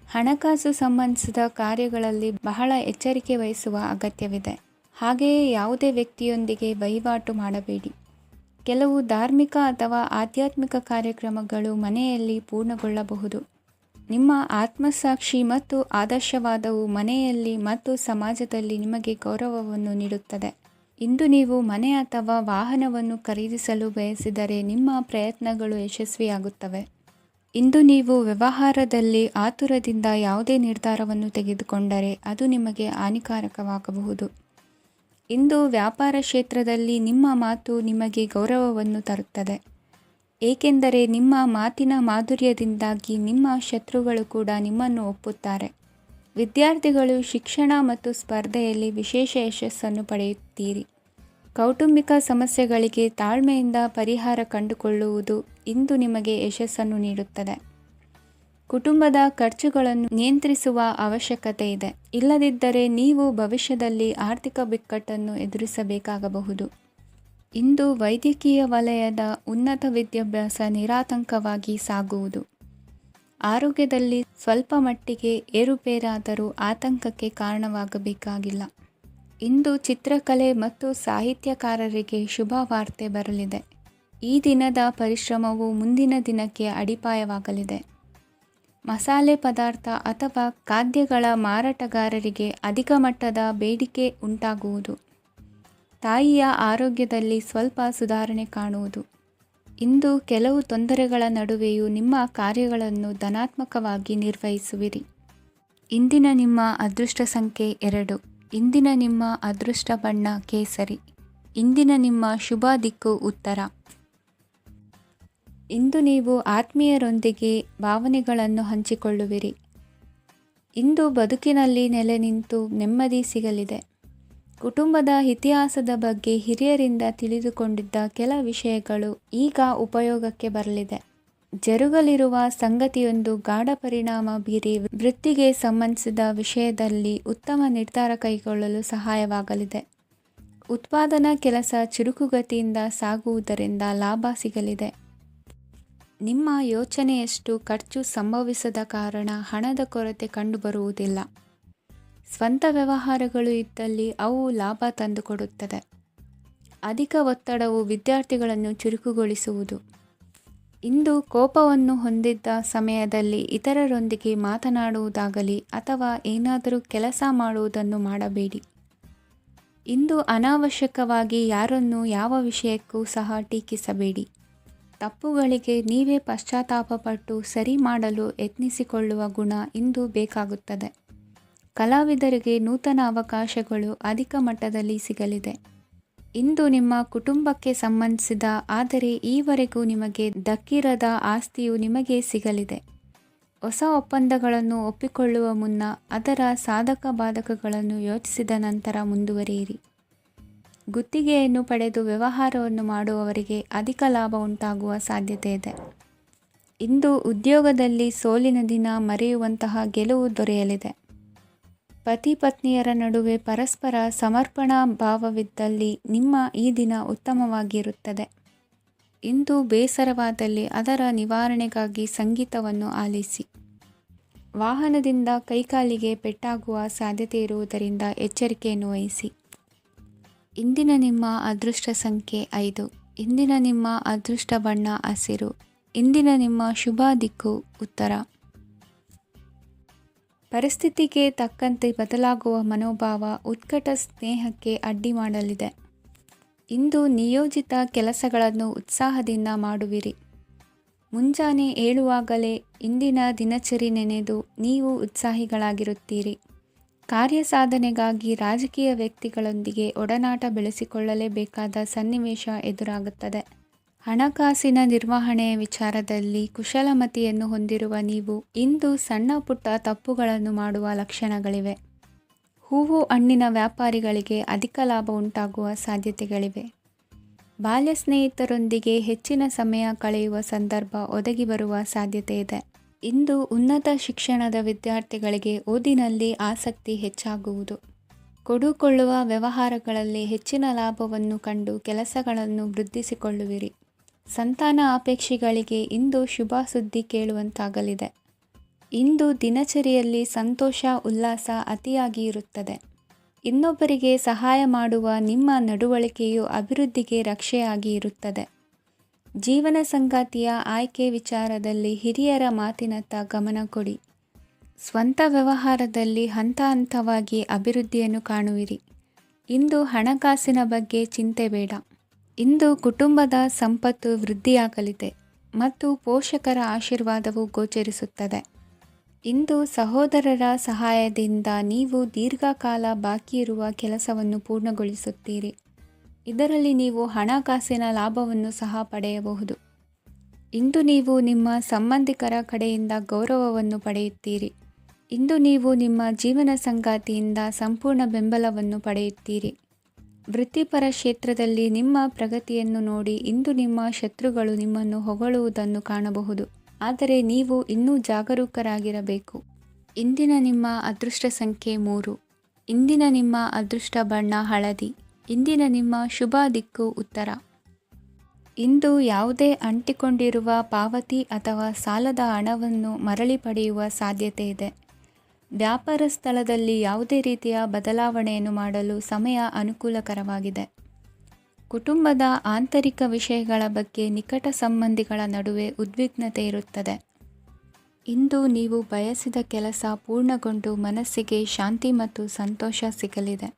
ಹಣಕಾಸು ಸಂಬಂಧಿಸಿದ ಕಾರ್ಯಗಳಲ್ಲಿ ಬಹಳ ಎಚ್ಚರಿಕೆ ವಹಿಸುವ ಅಗತ್ಯವಿದೆ. ಹಾಗೆಯೇ ಯಾವುದೇ ವ್ಯಕ್ತಿಯೊಂದಿಗೆ ವಹಿವಾಟು ಮಾಡಬೇಡಿ. ಕೆಲವು ಧಾರ್ಮಿಕ ಅಥವಾ ಆಧ್ಯಾತ್ಮಿಕ ಕಾರ್ಯಕ್ರಮಗಳು ಮನೆಯಲ್ಲಿ ಪೂರ್ಣಗೊಳ್ಳಬಹುದು. ನಿಮ್ಮ ಆತ್ಮಸಾಕ್ಷಿ ಮತ್ತು ಆದರ್ಶವಾದವು ಮನೆಯಲ್ಲಿ ಮತ್ತು ಸಮಾಜದಲ್ಲಿ ನಿಮಗೆ ಗೌರವವನ್ನು ನೀಡುತ್ತದೆ. ಇಂದು ನೀವು ಮನೆ ಅಥವಾ ವಾಹನವನ್ನು ಖರೀದಿಸಲು ಬಯಸಿದರೆ ನಿಮ್ಮ ಪ್ರಯತ್ನಗಳು ಯಶಸ್ವಿಯಾಗುತ್ತವೆ. ಇಂದು ನೀವು ವ್ಯವಹಾರದಲ್ಲಿ ಆತುರದಿಂದ ಯಾವುದೇ ನಿರ್ಧಾರವನ್ನು ತೆಗೆದುಕೊಂಡರೆ ಅದು ನಿಮಗೆ ಹಾನಿಕಾರಕವಾಗಬಹುದು. ಇಂದು ವ್ಯಾಪಾರ ಕ್ಷೇತ್ರದಲ್ಲಿ ನಿಮ್ಮ ಮಾತು ನಿಮಗೆ ಗೌರವವನ್ನು ತರುತ್ತದೆ, ಏಕೆಂದರೆ ನಿಮ್ಮ ಮಾತಿನ ಮಾಧುರ್ಯದಿಂದಾಗಿ ನಿಮ್ಮ ಶತ್ರುಗಳು ಕೂಡ ನಿಮ್ಮನ್ನು ಒಪ್ಪುತ್ತಾರೆ. ವಿದ್ಯಾರ್ಥಿಗಳು ಶಿಕ್ಷಣ ಮತ್ತು ಸ್ಪರ್ಧೆಯಲ್ಲಿ ವಿಶೇಷ ಯಶಸ್ಸನ್ನು ಪಡೆಯುತ್ತೀರಿ. ಕೌಟುಂಬಿಕ ಸಮಸ್ಯೆಗಳಿಗೆ ತಾಳ್ಮೆಯಿಂದ ಪರಿಹಾರ ಕಂಡುಕೊಳ್ಳುವುದು ಇಂದು ನಿಮಗೆ ಯಶಸ್ಸನ್ನು ನೀಡುತ್ತದೆ. ಕುಟುಂಬದ ಖರ್ಚುಗಳನ್ನು ನಿಯಂತ್ರಿಸುವ ಅವಶ್ಯಕತೆ ಇದೆ, ಇಲ್ಲದಿದ್ದರೆ ನೀವು ಭವಿಷ್ಯದಲ್ಲಿ ಆರ್ಥಿಕ ಬಿಕ್ಕಟ್ಟನ್ನು ಎದುರಿಸಬೇಕಾಗಬಹುದು. ಇಂದು ವೈದ್ಯಕೀಯ ವಲಯದ ಉನ್ನತ ವಿದ್ಯಾಭ್ಯಾಸ ನಿರಾತಂಕವಾಗಿ ಸಾಗುವುದು. ಆರೋಗ್ಯದಲ್ಲಿ ಸ್ವಲ್ಪ ಮಟ್ಟಿಗೆ ಏರುಪೇರಾದರೂ ಆತಂಕಕ್ಕೆ ಕಾರಣವಾಗಬೇಕಾಗಿಲ್ಲ. ಇಂದು ಚಿತ್ರಕಲೆ ಮತ್ತು ಸಾಹಿತ್ಯಕಾರರಿಗೆ ಶುಭ ವಾರ್ತೆ ಬರಲಿದೆ. ಈ ದಿನದ ಪರಿಶ್ರಮವು ಮುಂದಿನ ದಿನಕ್ಕೆ ಅಡಿಪಾಯವಾಗಲಿದೆ. ಮಸಾಲೆ ಪದಾರ್ಥ ಅಥವಾ ಖಾದ್ಯಗಳ ಮಾರಾಟಗಾರರಿಗೆ ಅಧಿಕ ಮಟ್ಟದ ಬೇಡಿಕೆ ಉಂಟಾಗುವುದು. ತಾಯಿಯ ಆರೋಗ್ಯದಲ್ಲಿ ಸ್ವಲ್ಪ ಸುಧಾರಣೆ ಕಾಣುವುದು. ಇಂದು ಕೆಲವು ತೊಂದರೆಗಳ ನಡುವೆಯೂ ನಿಮ್ಮ ಕಾರ್ಯಗಳನ್ನು ಧನಾತ್ಮಕವಾಗಿ ನಿರ್ವಹಿಸುವಿರಿ. ಇಂದಿನ ನಿಮ್ಮ ಅದೃಷ್ಟ ಸಂಖ್ಯೆ 2. ಇಂದಿನ ನಿಮ್ಮ ಅದೃಷ್ಟ ಬಣ್ಣ ಕೇಸರಿ. ಇಂದಿನ ನಿಮ್ಮ ಶುಭ ದಿಕ್ಕು ಉತ್ತರ. ಇಂದು ನೀವು ಆತ್ಮೀಯರೊಂದಿಗೆ ಭಾವನೆಗಳನ್ನು ಹಂಚಿಕೊಳ್ಳುವಿರಿ. ಇಂದು ಬದುಕಿನಲ್ಲಿ ನೆಲೆ ನಿಂತು ನೆಮ್ಮದಿ ಸಿಗಲಿದೆ. ಕುಟುಂಬದ ಇತಿಹಾಸದ ಬಗ್ಗೆ ಹಿರಿಯರಿಂದ ತಿಳಿದುಕೊಂಡಿದ್ದ ಕೆಲ ವಿಷಯಗಳು ಈಗ ಉಪಯೋಗಕ್ಕೆ ಬರಲಿದೆ. ಜರುಗಲಿರುವ ಸಂಗತಿಯೊಂದು ಗಾಢ ಪರಿಣಾಮ ಬೀರಿ ವೃತ್ತಿಗೆ ಸಂಬಂಧಿಸಿದ ವಿಷಯದಲ್ಲಿ ಉತ್ತಮ ನಿರ್ಧಾರ ಕೈಗೊಳ್ಳಲು ಸಹಾಯವಾಗಲಿದೆ. ಉತ್ಪಾದನಾ ಕೆಲಸ ಚುರುಕುಗತಿಯಿಂದ ಸಾಗುವುದರಿಂದ ಲಾಭ ಸಿಗಲಿದೆ. ನಿಮ್ಮ ಯೋಚನೆಯಷ್ಟು ಖರ್ಚು ಸಂಭವಿಸದ ಕಾರಣ ಹಣದ ಕೊರತೆ ಕಂಡುಬರುವುದಿಲ್ಲ. ಸ್ವಂತ ವ್ಯವಹಾರಗಳು ಇದ್ದಲ್ಲಿ ಅವು ಲಾಭ ತಂದುಕೊಡುತ್ತದೆ. ಅಧಿಕ ಒತ್ತಡವು ವಿದ್ಯಾರ್ಥಿಗಳನ್ನು ಚುರುಕುಗೊಳಿಸುವುದು. ಇಂದು ಕೋಪವನ್ನು ಹೊಂದಿದ್ದ ಸಮಯದಲ್ಲಿ ಇತರರೊಂದಿಗೆ ಮಾತನಾಡುವುದಾಗಲಿ ಅಥವಾ ಏನಾದರೂ ಕೆಲಸ ಮಾಡುವುದನ್ನು ಮಾಡಬೇಡಿ. ಇಂದು ಅನಾವಶ್ಯಕವಾಗಿ ಯಾರನ್ನೂ ಯಾವ ವಿಷಯಕ್ಕೂ ಸಹ ಟೀಕಿಸಬೇಡಿ. ತಪ್ಪುಗಳಿಗೆ ನೀವೇ ಪಶ್ಚಾತ್ತಾಪಪಟ್ಟು ಸರಿ ಮಾಡಲು ಯತ್ನಿಸಿಕೊಳ್ಳುವ ಗುಣ ಇಂದು ಬೇಕಾಗುತ್ತದೆ. ಕಲಾವಿದರಿಗೆ ನೂತನ ಅವಕಾಶಗಳು ಅಧಿಕ ಮಟ್ಟದಲ್ಲಿ ಸಿಗಲಿದೆ. ಇಂದು ನಿಮ್ಮ ಕುಟುಂಬಕ್ಕೆ ಸಂಬಂಧಿಸಿದ ಆದರೆ ಈವರೆಗೂ ನಿಮಗೆ ದಕ್ಕಿರದ ಆಸ್ತಿಯು ನಿಮಗೆ ಸಿಗಲಿದೆ. ಹೊಸ ಒಪ್ಪಂದಗಳನ್ನು ಒಪ್ಪಿಕೊಳ್ಳುವ ಮುನ್ನ ಅದರ ಸಾಧಕ ಬಾಧಕಗಳನ್ನು ಯೋಚಿಸಿದ ನಂತರ ಮುಂದುವರಿಯಿರಿ. ಗುತ್ತಿಗೆಯನ್ನು ಪಡೆದು ವ್ಯವಹಾರವನ್ನು ಮಾಡುವವರಿಗೆ ಅಧಿಕ ಲಾಭ ಉಂಟಾಗುವ ಸಾಧ್ಯತೆ ಇದೆ. ಇಂದು ಉದ್ಯೋಗದಲ್ಲಿ ಸೋಲಿನ ದಿನ ಮರೆಯುವಂತಹ ಗೆಲುವು ದೊರೆಯಲಿದೆ. ಪತಿ ಪತ್ನಿಯರ ನಡುವೆ ಪರಸ್ಪರ ಸಮರ್ಪಣಾ ಭಾವವಿದ್ದಲ್ಲಿ ನಿಮ್ಮ ಈ ದಿನ ಉತ್ತಮವಾಗಿರುತ್ತದೆ. ಇಂದು ಬೇಸರವಾದಲ್ಲಿ ಅದರ ನಿವಾರಣೆಗಾಗಿ ಸಂಗೀತವನ್ನು ಆಲಿಸಿ. ವಾಹನದಿಂದ ಕೈಕಾಲಿಗೆ ಪೆಟ್ಟಾಗುವ ಸಾಧ್ಯತೆ ಇರುವುದರಿಂದ ಎಚ್ಚರಿಕೆಯನ್ನು ವಹಿಸಿ. ಇಂದಿನ ನಿಮ್ಮ ಅದೃಷ್ಟ ಸಂಖ್ಯೆ 5. ಇಂದಿನ ನಿಮ್ಮ ಅದೃಷ್ಟ ಬಣ್ಣ ಹಸಿರು. ಇಂದಿನ ನಿಮ್ಮ ಶುಭ ದಿಕ್ಕು ಉತ್ತರ. ಪರಿಸ್ಥಿತಿಗೆ ತಕ್ಕಂತೆ ಬದಲಾಗುವ ಮನೋಭಾವ ಉತ್ಕಟ ಸ್ನೇಹಕ್ಕೆ ಅಡ್ಡಿ ಮಾಡಲಿದೆ. ಇಂದು ನಿಯೋಜಿತ ಕೆಲಸಗಳನ್ನು ಉತ್ಸಾಹದಿಂದ ಮಾಡುವಿರಿ. ಮುಂಜಾನೆ ಏಳುವಾಗಲೇ ಇಂದಿನ ದಿನಚರಿ ನೆನೆದು ನೀವು ಉತ್ಸಾಹಿಗಳಾಗಿರುತ್ತೀರಿ. ಕಾರ್ಯಸಾಧನೆಗಾಗಿ ರಾಜಕೀಯ ವ್ಯಕ್ತಿಗಳೊಂದಿಗೆ ಒಡನಾಟ ಬೆಳೆಸಿಕೊಳ್ಳಲೇಬೇಕಾದ ಸನ್ನಿವೇಶ ಎದುರಾಗುತ್ತದೆ. ಹಣಕಾಸಿನ ನಿರ್ವಹಣೆಯ ವಿಚಾರದಲ್ಲಿ ಕುಶಲಮತಿಯನ್ನು ಹೊಂದಿರುವ ನೀವು ಇಂದು ಸಣ್ಣ ಪುಟ್ಟ ತಪ್ಪುಗಳನ್ನು ಮಾಡುವ ಲಕ್ಷಣಗಳಿವೆ. ಹೂವು ಹಣ್ಣಿನ ವ್ಯಾಪಾರಿಗಳಿಗೆ ಅಧಿಕ ಲಾಭ ಉಂಟಾಗುವ ಸಾಧ್ಯತೆಗಳಿವೆ. ಬಾಲ್ಯ ಸ್ನೇಹಿತರೊಂದಿಗೆ ಹೆಚ್ಚಿನ ಸಮಯ ಕಳೆಯುವ ಸಂದರ್ಭ ಒದಗಿ ಬರುವ ಸಾಧ್ಯತೆ ಇದೆ. ಇಂದು ಉನ್ನತ ಶಿಕ್ಷಣದ ವಿದ್ಯಾರ್ಥಿಗಳಿಗೆ ಓದಿನಲ್ಲಿ ಆಸಕ್ತಿ ಹೆಚ್ಚಾಗುವುದು. ಕೊಡುಕೊಳ್ಳುವ ವ್ಯವಹಾರಗಳಲ್ಲಿ ಹೆಚ್ಚಿನ ಲಾಭವನ್ನು ಕಂಡು ಕೆಲಸಗಳನ್ನು ವೃದ್ಧಿಸಿಕೊಳ್ಳುವಿರಿ. ಸಂತಾನ ಅಪೇಕ್ಷಿಗಳಿಗೆ ಇಂದು ಶುಭ ಸುದ್ದಿ ಕೇಳುವಂತಾಗಲಿದೆ. ಇಂದು ದಿನಚರಿಯಲ್ಲಿ ಸಂತೋಷ ಉಲ್ಲಾಸ ಅತಿಯಾಗಿ ಇರುತ್ತದೆ. ಇನ್ನೊಬ್ಬರಿಗೆ ಸಹಾಯ ಮಾಡುವ ನಿಮ್ಮ ನಡವಳಿಕೆಯು ಅಭಿವೃದ್ಧಿಗೆ ರಕ್ಷೆಯಾಗಿ ಇರುತ್ತದೆ. ಜೀವನ ಸಂಗಾತಿಯ ಆಯ್ಕೆ ವಿಚಾರದಲ್ಲಿ ಹಿರಿಯರ ಮಾತಿನತ್ತ ಗಮನ ಕೊಡಿ. ಸ್ವಂತ ವ್ಯವಹಾರದಲ್ಲಿ ಹಂತ ಹಂತವಾಗಿ ಅಭಿವೃದ್ಧಿಯನ್ನು ಕಾಣುವಿರಿ. ಇಂದು ಹಣಕಾಸಿನ ಬಗ್ಗೆ ಚಿಂತೆ ಬೇಡ. ಇಂದು ಕುಟುಂಬದ ಸಂಪತ್ತು ವೃದ್ಧಿಯಾಗಲಿದೆ ಮತ್ತು ಪೋಷಕರ ಆಶೀರ್ವಾದವು ಗೋಚರಿಸುತ್ತದೆ. ಇಂದು ಸಹೋದರರ ಸಹಾಯದಿಂದ ನೀವು ದೀರ್ಘಕಾಲ ಬಾಕಿ ಇರುವ ಕೆಲಸವನ್ನು ಪೂರ್ಣಗೊಳಿಸುತ್ತೀರಿ. ಇದರಲ್ಲಿ ನೀವು ಹಣಕಾಸಿನ ಲಾಭವನ್ನು ಸಹ ಪಡೆಯಬಹುದು. ಇಂದು ನೀವು ನಿಮ್ಮ ಸಂಬಂಧಿಕರ ಕಡೆಯಿಂದ ಗೌರವವನ್ನು ಪಡೆಯುತ್ತೀರಿ. ಇಂದು ನೀವು ನಿಮ್ಮ ಜೀವನ ಸಂಗಾತಿಯಿಂದ ಸಂಪೂರ್ಣ ಬೆಂಬಲವನ್ನು ಪಡೆಯುತ್ತೀರಿ. ವೃತ್ತಿಪರ ಕ್ಷೇತ್ರದಲ್ಲಿ ನಿಮ್ಮ ಪ್ರಗತಿಯನ್ನು ನೋಡಿ ಇಂದು ನಿಮ್ಮ ಶತ್ರುಗಳು ನಿಮ್ಮನ್ನು ಹೊಗಳುವುದನ್ನು ಕಾಣಬಹುದು. ಆದರೆ ನೀವು ಇನ್ನೂ ಜಾಗರೂಕರಾಗಿರಬೇಕು. ಇಂದಿನ ನಿಮ್ಮ ಅದೃಷ್ಟ ಸಂಖ್ಯೆ 3. ಇಂದಿನ ನಿಮ್ಮ ಅದೃಷ್ಟ ಬಣ್ಣ ಹಳದಿ. ಇಂದಿನ ನಿಮ್ಮ ಶುಭ ದಿಕ್ಕು ಉತ್ತರ. ಇಂದು ಯಾವುದೇ ಅಂಟಿಕೊಂಡಿರುವ ಪಾವತಿ ಅಥವಾ ಸಾಲದ ಹಣವನ್ನು ಮರಳಿ ಪಡೆಯುವ ಸಾಧ್ಯತೆ ಇದೆ. ವ್ಯಾಪಾರ ಸ್ಥಳದಲ್ಲಿ ಯಾವುದೇ ರೀತಿಯ ಬದಲಾವಣೆಯನ್ನು ಮಾಡಲು ಸಮಯ ಅನುಕೂಲಕರವಾಗಿದೆ. ಕುಟುಂಬದ ಆಂತರಿಕ ವಿಷಯಗಳ ಬಗ್ಗೆ ನಿಕಟ ಸಂಬಂಧಿಗಳ ನಡುವೆ ಉದ್ವಿಗ್ನತೆ ಇರುತ್ತದೆ. ಇಂದು ನೀವು ಬಯಸಿದ ಕೆಲಸ ಪೂರ್ಣಗೊಂಡು ಮನಸ್ಸಿಗೆ ಶಾಂತಿ ಮತ್ತು ಸಂತೋಷ ಸಿಗಲಿದೆ.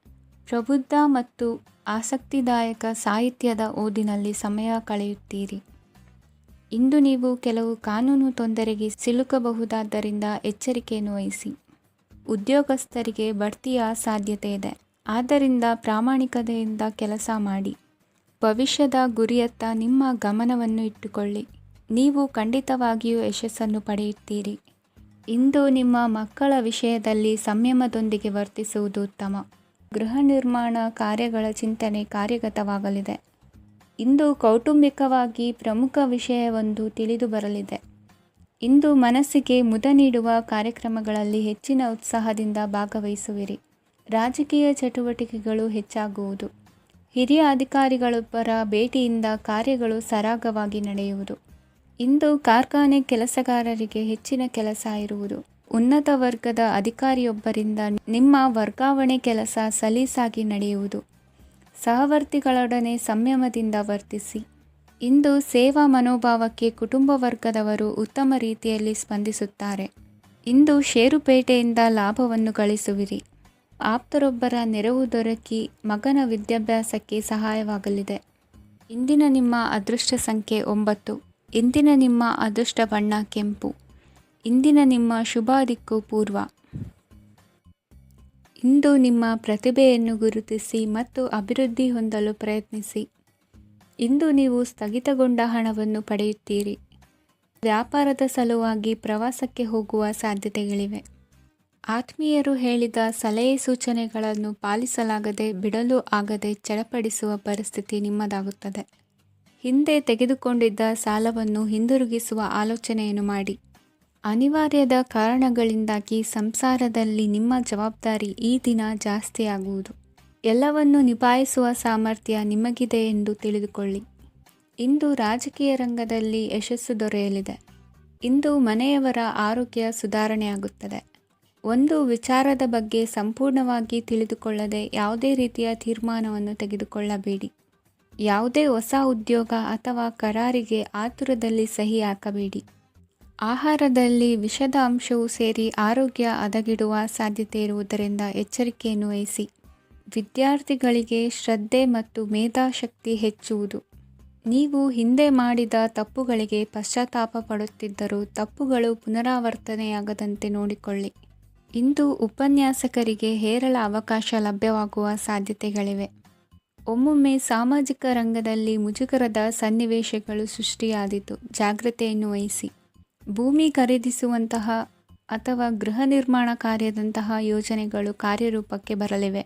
ಪ್ರಬುದ್ಧ ಮತ್ತು ಆಸಕ್ತಿದಾಯಕ ಸಾಹಿತ್ಯದ ಓದಿನಲ್ಲಿ ಸಮಯ ಕಳೆಯುತ್ತೀರಿ. ಇಂದು ನೀವು ಕೆಲವು ಕಾನೂನು ತೊಂದರೆಗೆ ಸಿಲುಕಬಹುದಾದ್ದರಿಂದ ಎಚ್ಚರಿಕೆಯನ್ನು ವಹಿಸಿ. ಉದ್ಯೋಗಸ್ಥರಿಗೆ ಬಡ್ತಿಯ ಸಾಧ್ಯತೆ ಇದೆ, ಆದ್ದರಿಂದ ಪ್ರಾಮಾಣಿಕತೆಯಿಂದ ಕೆಲಸ ಮಾಡಿ. ಭವಿಷ್ಯದ ಗುರಿಯತ್ತ ನಿಮ್ಮ ಗಮನವನ್ನು ಇಟ್ಟುಕೊಳ್ಳಿ. ನೀವು ಖಂಡಿತವಾಗಿಯೂ ಯಶಸ್ಸನ್ನು ಪಡೆಯುತ್ತೀರಿ. ಇಂದು ನಿಮ್ಮ ಮಕ್ಕಳ ವಿಷಯದಲ್ಲಿ ಸಂಯಮದೊಂದಿಗೆ ವರ್ತಿಸುವುದು ಉತ್ತಮ. ಗೃಹ ನಿರ್ಮಾಣ ಕಾರ್ಯಗಳ ಚಿಂತನೆ ಕಾರ್ಯಗತವಾಗಲಿದೆ. ಇಂದು ಕೌಟುಂಬಿಕವಾಗಿ ಪ್ರಮುಖ ವಿಷಯವೊಂದು ತಿಳಿದು ಬರಲಿದೆ. ಇಂದು ಮನಸ್ಸಿಗೆ ಮುದ ನೀಡುವ ಕಾರ್ಯಕ್ರಮಗಳಲ್ಲಿ ಹೆಚ್ಚಿನ ಉತ್ಸಾಹದಿಂದ ಭಾಗವಹಿಸುವಿರಿ. ರಾಜಕೀಯ ಚಟುವಟಿಕೆಗಳು ಹೆಚ್ಚಾಗುವುದು. ಹಿರಿಯ ಅಧಿಕಾರಿಗಳೊಬ್ಬರ ಭೇಟಿಯಿಂದ ಕಾರ್ಯಗಳು ಸರಾಗವಾಗಿ ನಡೆಯುವುದು. ಇಂದು ಕಾರ್ಖಾನೆ ಕೆಲಸಗಾರರಿಗೆ ಹೆಚ್ಚಿನ ಕೆಲಸ ಇರುವುದು. ಉನ್ನತ ವರ್ಗದ ಅಧಿಕಾರಿಯೊಬ್ಬರಿಂದ ನಿಮ್ಮ ವರ್ಗಾವಣೆ ಕೆಲಸ ಸಲೀಸಾಗಿ ನಡೆಯುವುದು. ಸಹವರ್ತಿಗಳೊಡನೆ ಸಂಯಮದಿಂದ ವರ್ತಿಸಿ. ಇಂದು ಸೇವಾ ಮನೋಭಾವಕ್ಕೆ ಕುಟುಂಬ ವರ್ಗದವರು ಉತ್ತಮ ರೀತಿಯಲ್ಲಿ ಸ್ಪಂದಿಸುತ್ತಾರೆ. ಇಂದು ಷೇರುಪೇಟೆಯಿಂದ ಲಾಭವನ್ನು ಗಳಿಸುವಿರಿ. ಆಪ್ತರೊಬ್ಬರ ನೆರವು ದೊರಕಿ ಮಗನ ವಿದ್ಯಾಭ್ಯಾಸಕ್ಕೆ ಸಹಾಯವಾಗಲಿದೆ. ಇಂದಿನ ನಿಮ್ಮ ಅದೃಷ್ಟ ಸಂಖ್ಯೆ 9. ಇಂದಿನ ನಿಮ್ಮ ಅದೃಷ್ಟ ಬಣ್ಣ ಕೆಂಪು. ಇಂದಿನ ನಿಮ್ಮ ಶುಭ ದಿಕ್ಕು ಪೂರ್ವ. ಇಂದು ನಿಮ್ಮ ಪ್ರತಿಭೆಯನ್ನು ಗುರುತಿಸಿ ಮತ್ತು ಅಭಿವೃದ್ಧಿ ಹೊಂದಲು ಪ್ರಯತ್ನಿಸಿ. ಇಂದು ನೀವು ಸ್ಥಗಿತಗೊಂಡ ಹಣವನ್ನು ಪಡೆಯುತ್ತೀರಿ. ವ್ಯಾಪಾರದ ಸಲುವಾಗಿ ಪ್ರವಾಸಕ್ಕೆ ಹೋಗುವ ಸಾಧ್ಯತೆಗಳಿವೆ. ಆತ್ಮೀಯರು ಹೇಳಿದ ಸಲಹೆ ಸೂಚನೆಗಳನ್ನು ಪಾಲಿಸಲಾಗದೆ ಬಿಡಲು ಆಗದೆ ಚಡಪಡಿಸುವ ಪರಿಸ್ಥಿತಿ ನಿಮ್ಮದಾಗುತ್ತದೆ. ಹಿಂದೆ ತೆಗೆದುಕೊಂಡಿದ್ದ ಸಾಲವನ್ನು ಹಿಂದಿರುಗಿಸುವ ಆಲೋಚನೆಯನ್ನು ಮಾಡಿ. ಅನಿವಾರ್ಯದ ಕಾರಣಗಳಿಂದಾಗಿ ಸಂಸಾರದಲ್ಲಿ ನಿಮ್ಮ ಜವಾಬ್ದಾರಿ ಈ ದಿನ ಜಾಸ್ತಿಯಾಗುವುದು. ಎಲ್ಲವನ್ನು ನಿಭಾಯಿಸುವ ಸಾಮರ್ಥ್ಯ ನಿಮಗಿದೆ ಎಂದು ತಿಳಿದುಕೊಳ್ಳಿ. ಇಂದು ರಾಜಕೀಯ ರಂಗದಲ್ಲಿ ಯಶಸ್ಸು ದೊರೆಯಲಿದೆ. ಇಂದು ಮನೆಯವರ ಆರೋಗ್ಯ ಸುಧಾರಣೆಯಾಗುತ್ತದೆ. ಒಂದು ವಿಚಾರದ ಬಗ್ಗೆ ಸಂಪೂರ್ಣವಾಗಿ ತಿಳಿದುಕೊಳ್ಳದೆ ಯಾವುದೇ ರೀತಿಯ ತೀರ್ಮಾನವನ್ನು ತೆಗೆದುಕೊಳ್ಳಬೇಡಿ. ಯಾವುದೇ ಹೊಸ ಉದ್ಯೋಗ ಅಥವಾ ಕರಾರಿಗೆ ಆತುರದಲ್ಲಿ ಸಹಿ ಹಾಕಬೇಡಿ. ಆಹಾರದಲ್ಲಿ ವಿಷದ ಅಂಶವು ಸೇರಿ ಆರೋಗ್ಯ ಹದಗೆಡುವ ಸಾಧ್ಯತೆ ಇರುವುದರಿಂದ ಎಚ್ಚರಿಕೆಯನ್ನು ವಹಿಸಿ. ವಿದ್ಯಾರ್ಥಿಗಳಿಗೆ ಶ್ರದ್ಧೆ ಮತ್ತು ಮೇಧಾಶಕ್ತಿ ಹೆಚ್ಚುವುದು. ನೀವು ಹಿಂದೆ ಮಾಡಿದ ತಪ್ಪುಗಳಿಗೆ ಪಶ್ಚಾತ್ತಾಪ ಪಡುತ್ತಿದ್ದರೂ ತಪ್ಪುಗಳು ಪುನರಾವರ್ತನೆಯಾಗದಂತೆ ನೋಡಿಕೊಳ್ಳಿ. ಇಂದು ಉಪನ್ಯಾಸಕರಿಗೆ ಹೇರಳ ಅವಕಾಶ ಲಭ್ಯವಾಗುವ ಸಾಧ್ಯತೆಗಳಿವೆ. ಒಮ್ಮೊಮ್ಮೆ ಸಾಮಾಜಿಕ ರಂಗದಲ್ಲಿ ಮುಜುಗರದ ಸನ್ನಿವೇಶಗಳು ಸೃಷ್ಟಿಯಾದೀತು. ಜಾಗ್ರತೆಯನ್ನು ವಹಿಸಿ. ಭೂಮಿ ಖರೀದಿಸುವಂತಹ ಅಥವಾ ಗೃಹ ನಿರ್ಮಾಣ ಕಾರ್ಯದಂತಹ ಯೋಜನೆಗಳು ಕಾರ್ಯರೂಪಕ್ಕೆ ಬರಲಿವೆ.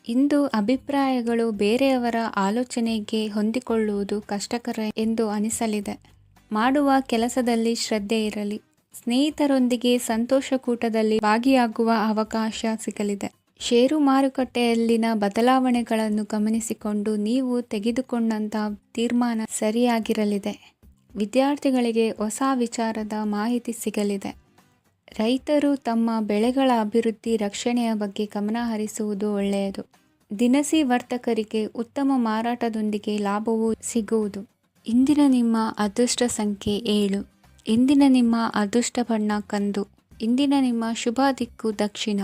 ಇಂದು ಅಭಿಪ್ರಾಯಗಳು ಬೇರೆಯವರ ಆಲೋಚನೆಗೆ ಹೊಂದಿಕೊಳ್ಳುವುದು ಕಷ್ಟಕರ ಎಂದು ಅನಿಸಲಿದೆ. ಮಾಡುವ ಕೆಲಸದಲ್ಲಿ ಶ್ರದ್ಧೆ ಇರಲಿ. ಸ್ನೇಹಿತರೊಂದಿಗೆ ಸಂತೋಷಕೂಟದಲ್ಲಿ ಭಾಗಿಯಾಗುವ ಅವಕಾಶ ಸಿಗಲಿದೆ. ಷೇರು ಮಾರುಕಟ್ಟೆಯಲ್ಲಿನ ಬದಲಾವಣೆಗಳನ್ನು ಗಮನಿಸಿಕೊಂಡು ನೀವು ತೆಗೆದುಕೊಂಡಂತಹ ತೀರ್ಮಾನ ಸರಿಯಾಗಿರಲಿದೆ. ವಿದ್ಯಾರ್ಥಿಗಳಿಗೆ ಹೊಸ ವಿಚಾರದ ಮಾಹಿತಿ ಸಿಗಲಿದೆ. ರೈತರು ತಮ್ಮ ಬೆಳೆಗಳ ಅಭಿವೃದ್ಧಿ ರಕ್ಷಣೆಯ ಬಗ್ಗೆ ಗಮನ ಹರಿಸುವುದು ಒಳ್ಳೆಯದು. ದಿನಸಿ ವರ್ತಕರಿಗೆ ಉತ್ತಮ ಮಾರಾಟದೊಂದಿಗೆ ಲಾಭವೂ ಸಿಗುವುದು. ಇಂದಿನ ನಿಮ್ಮ ಅದೃಷ್ಟ ಸಂಖ್ಯೆ 7. ಇಂದಿನ ನಿಮ್ಮ ಅದೃಷ್ಟ ಬಣ್ಣ ಕಂದು. ಇಂದಿನ ನಿಮ್ಮ ಶುಭ ದಿಕ್ಕು ದಕ್ಷಿಣ.